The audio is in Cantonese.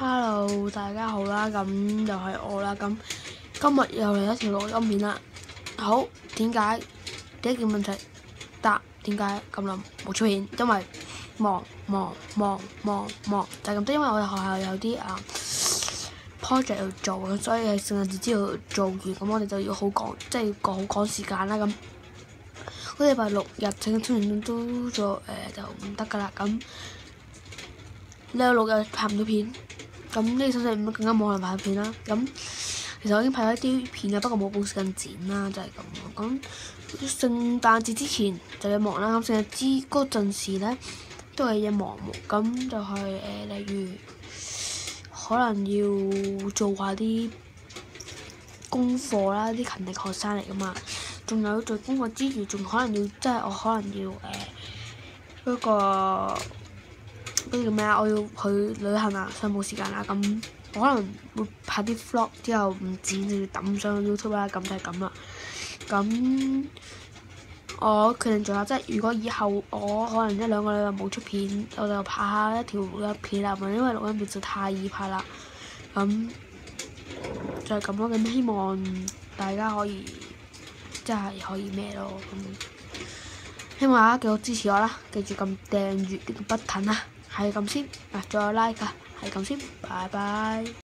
Hello，大家好啦，咁又係我啦，咁今日又嚟一條錄音片啦。好，點解？第一件問題答點解咁耐冇出片？因為忙，就係咁多。因為我哋學校有啲project 要做，所以喺聖誕節之後做完，咁我哋就要好趕，即係要好趕時間啦。咁好似禮拜六日整出完都做就唔得㗎啦。咁呢個6日拍唔到片。咁呢個星期五更加冇可能拍片啦。咁其實我已經拍咗一啲片嘅，不過冇補時間剪啦，就係咁。咁聖誕節之前就要忙啦，咁聖誕節嗰陣時咧都係嘢忙喎。咁就係例如可能要做下啲功課啦，啲勤力學生嚟噶嘛。仲有做功課之餘，仲可能要即係我可能要嗰個叫咩啊？我要去旅行啊，所以冇時間啦。咁我可能會拍啲 vlog 之後唔剪就要抌上 YouTube 啦。咁就係咁啦。咁我決定做下，即係如果以後我可能1-2個禮拜冇出片，我就拍下一條錄音片啦。因為錄音片就太易拍啦。咁就係咁咯。咁希望大家可以即係可以咩咯。咁希望大家繼續支持我啦，記住撳訂閱呢個 button 啦。係咁先，仲有 like 㗎，係咁先，拜拜。